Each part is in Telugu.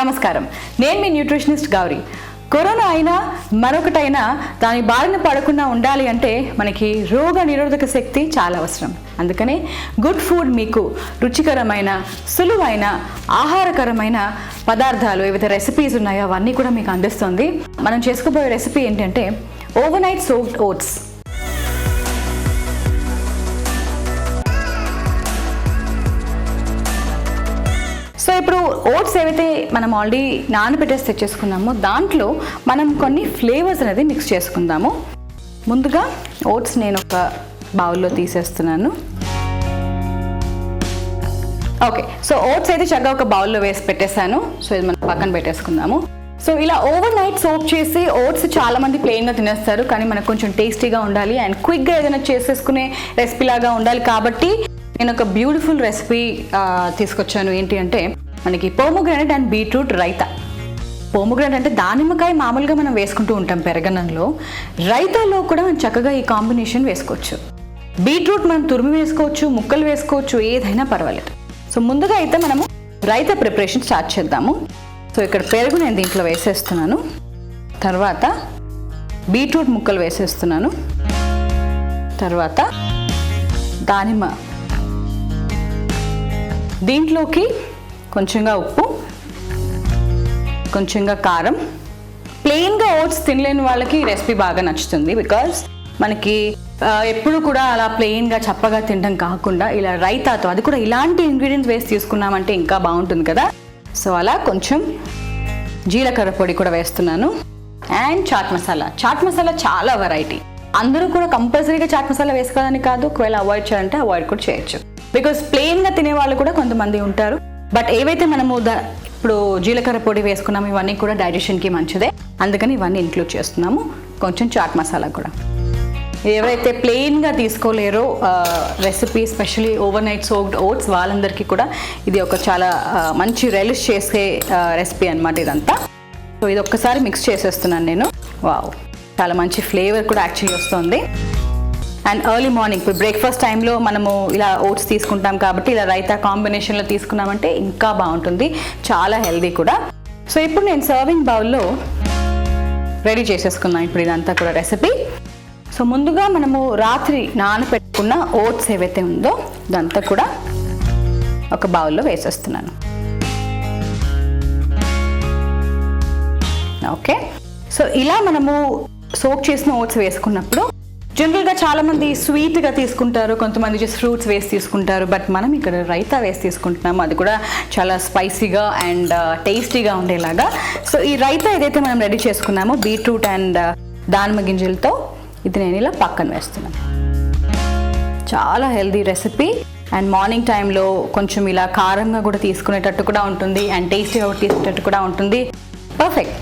నమస్కారం, నేను మీ న్యూట్రిషనిస్ట్ గౌరీ. కరోనా అయినా మరొకటైనా దాని బారిన పడకుండా ఉండాలి అంటే మనకి రోగ నిరోధక శక్తి చాలా అవసరం. అందుకనే గుడ్ ఫుడ్ మీకు రుచికరమైన, సులువైన, ఆహారకరమైన పదార్థాలు ఏవైతే రెసిపీస్ ఉన్నాయో అవన్నీ కూడా మీకు అందిస్తుంది. మనం చేసుకోబోయే రెసిపీ ఏంటంటే over night soaked oats. So ఇప్పుడు ఓట్స్ ఏవైతే మనం ఆల్రెడీ నానబెట్టేసి తెచ్చేసుకున్నామో దాంట్లో మనం కొన్ని ఫ్లేవర్స్ అనేది మిక్స్ చేసుకుందాము. ముందుగా ఓట్స్ నేను ఒక బౌల్లో తీసేస్తున్నాను. ఓకే, సో ఓట్స్ అయితే చక్కగా ఒక బౌల్లో వేసి పెట్టేశాను. సో ఇది మనం పక్కన పెట్టేసుకుందాము. సో ఇలా ఓవర్ నైట్ సోక్ చేసి ఓట్స్ చాలా మంది ప్లెయిన్గా తినేస్తారు, కానీ మనకు కొంచెం టేస్టీగా ఉండాలి అండ్ క్విక్గా ఏదైనా చేసేసుకునే రెసిపీ లాగా ఉండాలి. కాబట్టి నేను ఒక బ్యూటిఫుల్ రెసిపీ తీసుకొచ్చాను. ఏంటి అంటే మనకి pomegranate and beetroot raita. Pomegranate అంటే దానిమ్మకాయ మామూలుగా మనం వేసుకుంటూ ఉంటాం పెరగన్నంలో. రైతాలో కూడా మనం చక్కగా ఈ కాంబినేషన్ వేసుకోవచ్చు. బీట్రూట్ మనం తురిమి వేసుకోవచ్చు, ముక్కలు వేసుకోవచ్చు, ఏదైనా పర్వాలేదు. సో ముందుగా అయితే మనము రైతా ప్రిపరేషన్ స్టార్ట్ చేద్దాము. సో ఇక్కడ పెరుగు నేను దీంట్లో వేసేస్తున్నాను. తర్వాత బీట్రూట్ ముక్కలు వేసేస్తున్నాను. తర్వాత దానిమ్మ, దీంట్లోకి కొంచెంగా ఉప్పు, కొంచెంగా కారం. ప్లెయిన్గా ఓట్స్ తినలేని వాళ్ళకి ఈ రెసిపీ బాగా నచ్చుతుంది. బికాజ్ మనకి ఎప్పుడు కూడా అలా ప్లెయిన్గా చప్పగా తినడం కాకుండా ఇలా రైతాతో, అది కూడా ఇలాంటి ఇంగ్రీడియంట్స్ వేసి తీసుకున్నామంటే ఇంకా బాగుంటుంది కదా. సో అలా కొంచెం జీలకర్ర పొడి కూడా వేస్తున్నాను. అండ్ చాట్ మసాలా. చాట్ మసాలా చాలా వెరైటీ. అందరూ కూడా కంపల్సరీగా చాట్ మసాలా వేసుకోవాలని కాదు, ఒకవేళ అవాయిడ్ చేయాలంటే అవాయిడ్ కూడా చేయొచ్చు. బికాజ్ ప్లెయిన్గా తినే వాళ్ళు కూడా కొంతమంది ఉంటారు. బట్ ఏవైతే మనము ఇప్పుడు జీలకర్ర పొడి వేసుకున్నాము ఇవన్నీ కూడా డైజెషన్కి మంచిదే, అందుకని ఇవన్నీ ఇంక్లూడ్ చేస్తున్నాము. కొంచెం చాట్ మసాలా కూడా. ఎవరైతే ప్లెయిన్గా తీసుకోలేరో recipe, specially over night soaked oats, వాళ్ళందరికీ కూడా ఇది ఒక చాలా మంచి రెలిష్ చేసే రెసిపీ అనమాట ఇదంతా. సో ఇది ఒక్కసారి మిక్స్ చేసేస్తున్నాను నేను. వావ్, చాలా మంచి ఫ్లేవర్ కూడా యాక్చువల్లీ వస్తుంది. అండ్ ఎర్లీ మార్నింగ్ ఇప్పుడు బ్రేక్ఫాస్ట్ టైంలో మనము ఇలా ఓట్స్ తీసుకుంటాం కాబట్టి ఇలా రైతా కాంబినేషన్లో తీసుకున్నామంటే ఇంకా బాగుంటుంది, చాలా హెల్దీ కూడా. సో ఇప్పుడు నేను సర్వింగ్ బౌల్లో రెడీ చేసేసుకున్నాను ఇప్పుడు ఇదంతా కూడా రెసిపీ. సో ముందుగా మనము రాత్రి నానబెట్టుకున్న ఓట్స్ ఏవైతే ఉందో ఇదంతా కూడా ఒక బౌల్లో వేసేస్తున్నాను. ఓకే, సో ఇలా మనము సోక్ చేసిన ఓట్స్ వేసుకున్నప్పుడు జనరల్గా చాలామంది స్వీట్గా తీసుకుంటారు, కొంతమంది జస్ట్ ఫ్రూట్స్ వేసి తీసుకుంటారు. బట్ మనం ఇక్కడ రైతా వేసి తీసుకుంటున్నాము, అది కూడా చాలా స్పైసీగా అండ్ టేస్టీగా ఉండేలాగా. సో ఈ రైతా ఏదైతే మనం రెడీ చేసుకున్నామో బీట్రూట్ అండ్ దానిమ్మ గింజలతో, ఇది నేను ఇలా పక్కన వేస్తున్నాను. చాలా హెల్దీ రెసిపీ అండ్ మార్నింగ్ టైంలో కొంచెం ఇలా కారంగా కూడా తీసుకునేటట్టు కూడా ఉంటుంది అండ్ టేస్టీగా కూడా తీసుకునేటట్టు కూడా ఉంటుంది. పర్ఫెక్ట్.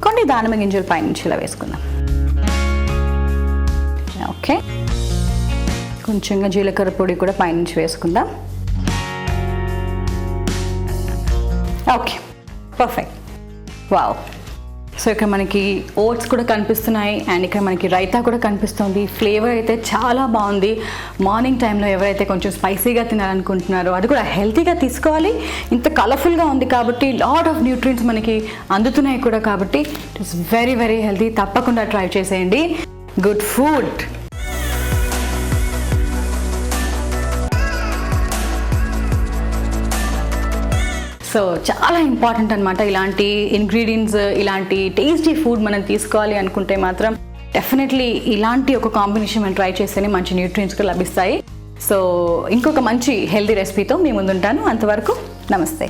కొన్ని దానిమ్మ గింజలు పైనుంచి ఇలా వేసుకుందాం. ఓకే, కొంచెంగా జీలకర్ర పొడి కూడా పైనుంచి వేసుకుందాం. Okay, perfect. వావ్. సో ఇక్కడ మనకి ఓట్స్ కూడా కనిపిస్తున్నాయి అండ్ ఇక్కడ మనకి రైతా కూడా కనిపిస్తుంది. ఫ్లేవర్ అయితే చాలా బాగుంది. మార్నింగ్ టైంలో ఎవరైతే కొంచెం స్పైసీగా తినాలనుకుంటున్నారో, అది కూడా హెల్తీగా తీసుకోవాలి, ఇంత కలర్ఫుల్గా ఉంది కాబట్టి లాట్ ఆఫ్ న్యూట్రియంట్స్ మనకి అందుతున్నాయి కూడా, కాబట్టి it is very very healthy. తప్పకుండా ట్రై చేసేయండి. Good food. సో చాలా ఇంపార్టెంట్ అనమాట ఇలాంటి ఇంగ్రీడియంట్స్, ఇలాంటి టేస్టీ ఫుడ్ మనం తీసుకోవాలి అనుకుంటే మాత్రం డెఫినెట్లీ ఇలాంటి ఒక కాంబినేషన్ మనం ట్రై చేస్తేనే మంచి న్యూట్రియంట్స్ కూడా లభిస్తాయి. సో ఇంకొక మంచి హెల్తీ రెసిపీతో మీ ముందుంటాను. అంతవరకు నమస్తే.